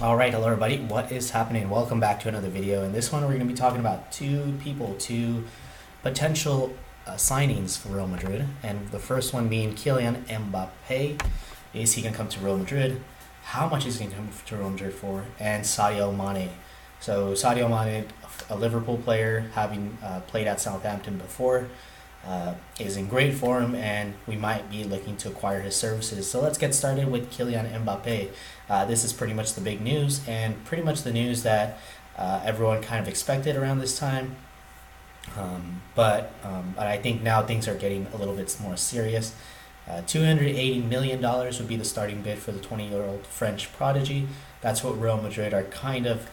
All right, hello everybody. What is happening? Welcome back to another video. In this one, we're going to be talking about two potential signings for Real Madrid, and the first one being Kylian Mbappe. Is he going to come to Real Madrid? How much is he going to come to Real Madrid for? And Sadio Mane. So Sadio Mane, a Liverpool player, having played at Southampton before, is in great form, and we might be looking to acquire his services. So let's get started with Kylian Mbappe. This is pretty much the big news, and pretty much the news that everyone kind of expected around this time. But I think now things are getting a little bit more serious. $280 million would be the starting bid for the 20-year-old French prodigy. That's what Real Madrid are kind of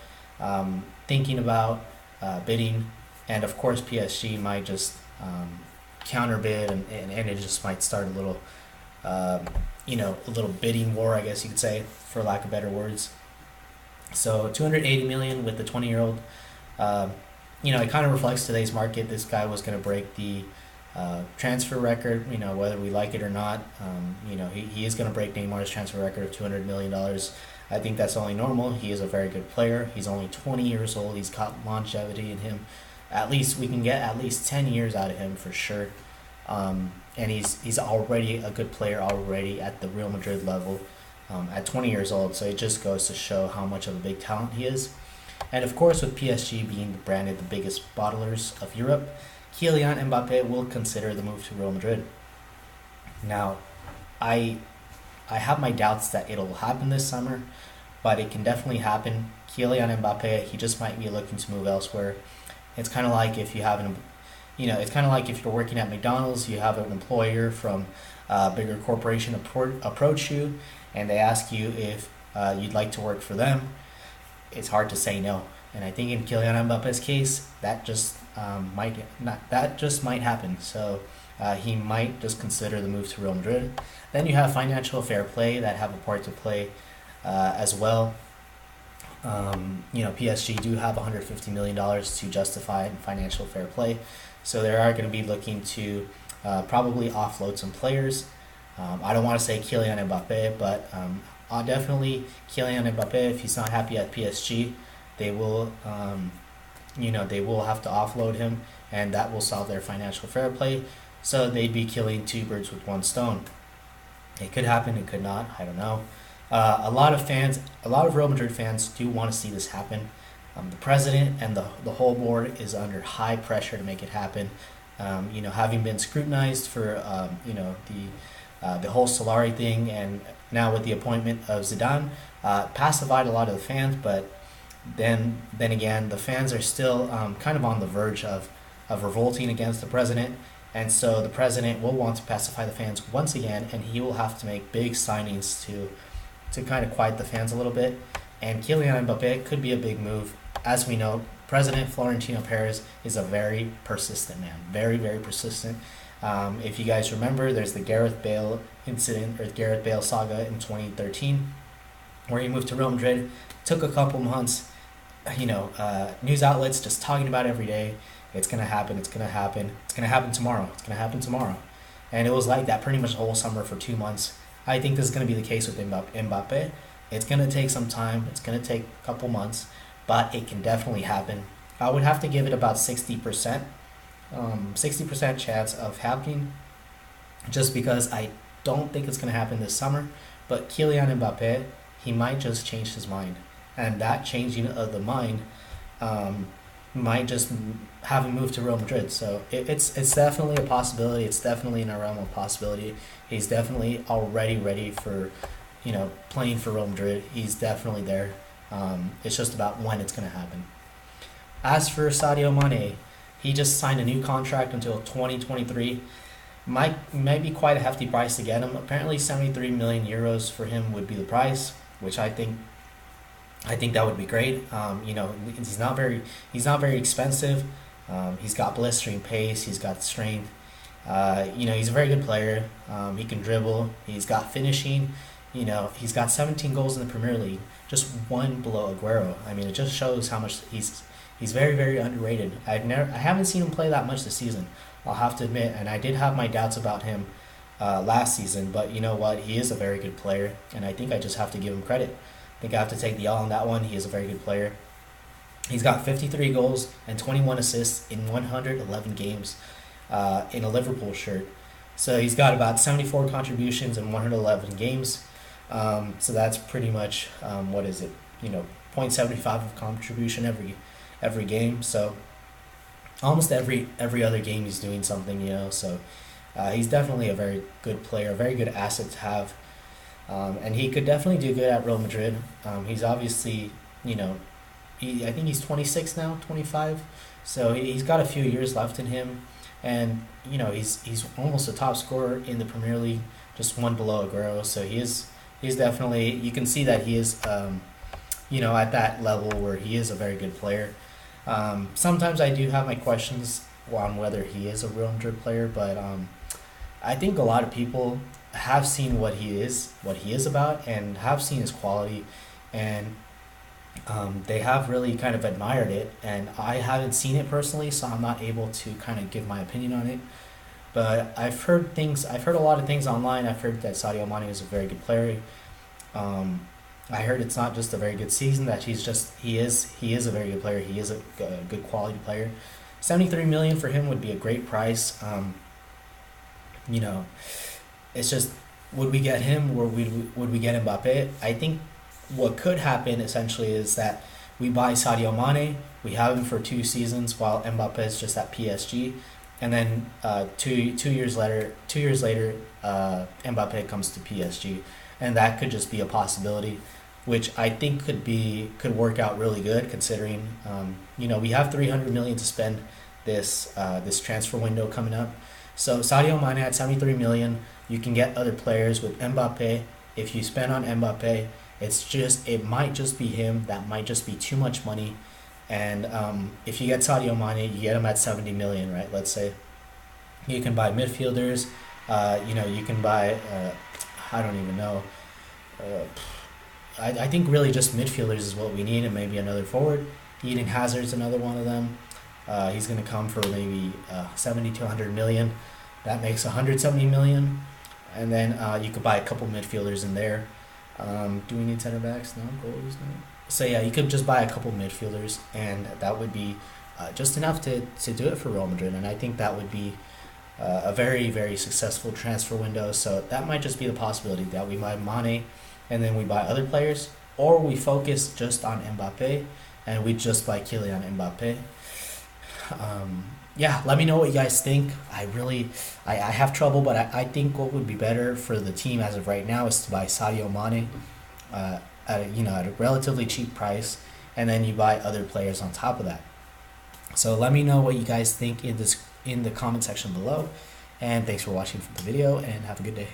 thinking about bidding, and of course PSG might just counter bid, and it just might start a little, a little bidding war, I guess you could say, for lack of better words. So 280 million with the 20-year-old. It kind of reflects today's market. This guy was going to break the transfer record, whether we like it or not. He is going to break Neymar's transfer record of $200 million. I think that's only normal. He is a very good player. He's only 20 years old. He's got longevity in him. At least we can get at least 10 years out of him for sure. And he's already a good player already at the Real Madrid level at 20 years old. So it just goes to show how much of a big talent he is. And of course, with PSG being branded the biggest bottlers of Europe, Kylian Mbappe will consider the move to Real Madrid. Now, I have my doubts that it'll happen this summer, but it can definitely happen. Kylian Mbappe, he just might be looking to move elsewhere. It's kind of like if you have it's kind of like if you're working at McDonald's, you have an employer from a bigger corporation approach you, and they ask you if you'd like to work for them. It's hard to say no, and I think in Kylian Mbappe's case, that just might happen. So he might just consider the move to Real Madrid. Then you have financial fair play that have a part to play as well. PSG do have $150 million to justify financial fair play, so they are going to be looking to probably offload some players. I don't want to say Kylian Mbappe, but definitely Kylian Mbappe. If he's not happy at PSG, they will, they will have to offload him, and that will solve their financial fair play. So they'd be killing two birds with one stone. It could happen, it could not. I don't know. A lot of Real Madrid fans do want to see this happen. The president and the whole board is under high pressure to make it happen. Having been scrutinized for the whole Solari thing, and now with the appointment of Zidane, pacified a lot of the fans. But then again, the fans are still kind of on the verge of revolting against the president. And so the president will want to pacify the fans once again, and he will have to make big signings to kind of quiet the fans a little bit. And Kylian Mbappe could be a big move. As we know, President Florentino Perez is a very persistent man, very, very persistent. If you guys remember, there's the Gareth Bale incident, or Gareth Bale saga in 2013, where he moved to Real Madrid. Took a couple months, news outlets just talking about it every day. It's going to happen, it's going to happen, it's going to happen tomorrow, it's going to happen tomorrow. And it was like that pretty much the whole summer for 2 months. I think this is going to be the case with Mbappe. It's going to take some time. It's going to take a couple months, but it can definitely happen. I would have to give it about 60%, 60% chance of happening, just because I don't think it's going to happen this summer. But Kylian Mbappe, he might just change his mind, and that changing of the mind might just have him move to Real Madrid. So it's definitely a possibility. It's definitely in a realm of possibility. He's definitely already ready for, playing for Real Madrid. He's definitely there. It's just about when it's going to happen. As for Sadio Mane, he just signed a new contract until 2023. Might be quite a hefty price to get him. Apparently 73 million euros for him would be the price, which I think that would be great. He's not very expensive. He's got blistering pace. He's got strength. He's a very good player. He can dribble. He's got finishing. He's got 17 goals in the Premier League, just one below Aguero. I mean, it just shows how much he's very, very underrated. I haven't seen him play that much this season, I'll have to admit, and I did have my doubts about him last season. But you know what? He is a very good player, and I think I just have to give him credit. I think I have to take the L on that one. He is a very good player. He's got 53 goals and 21 assists in 111 games in a Liverpool shirt. So he's got about 74 contributions in 111 games. So that's pretty much what is it? 0.75 of contribution every game. So almost every other game he's doing something. So he's definitely a very good player, a very good asset to have, and he could definitely do good at Real Madrid. He's obviously I think he's 26 now, 25. So he's got a few years left in him, and he's almost a top scorer in the Premier League, just one below Aguero. So he's definitely, you can see that he is at that level where he is a very good player. Sometimes I do have my questions on whether he is a Real Madrid player, but I think a lot of people have seen what he is about, and have seen his quality, and they have really kind of admired it, and I haven't seen it personally, so I'm not able to kind of give my opinion on it. But I've heard a lot of things online. I've heard that Sadio Mane is a very good player. I heard it's not just a very good season, that he is a very good player. He is a good quality player. 73 million for him would be a great price. It's just, would we get him, or would we get Mbappe? I think what could happen essentially is that we buy Sadio Mane, we have him for 2 seasons while Mbappe is just at PSG, and then two years later, Mbappe comes to PSG, and that could just be a possibility, which I think could work out really good, considering we have 300 million to spend this transfer window coming up. So Sadio Mane at 73 million, you can get other players with Mbappe. If you spend on Mbappe, it might just be him. That might just be too much money. And if you get Sadio Mane, you get him at 70 million, right? Let's say you can buy midfielders. You can buy. I don't even know. I think really just midfielders is what we need, and maybe another forward. Eden Hazard's another one of them. He's going to come for maybe 70 to 100 million. That makes 170 million. And then you could buy a couple midfielders in there. Do we need center backs? No, goalies, no. So yeah, you could just buy a couple midfielders, and that would be just enough to do it for Real Madrid. And I think that would be a very, very successful transfer window. So that might just be the possibility that we buy Mane, and then we buy other players, or we focus just on Mbappe, and we just buy Kylian Mbappe. Let me know what you guys think. I have trouble, but I think what would be better for the team as of right now is to buy Sadio Mane at a relatively cheap price, and then you buy other players on top of that. So let me know what you guys think in the comment section below, and thanks for watching the video, and have a good day.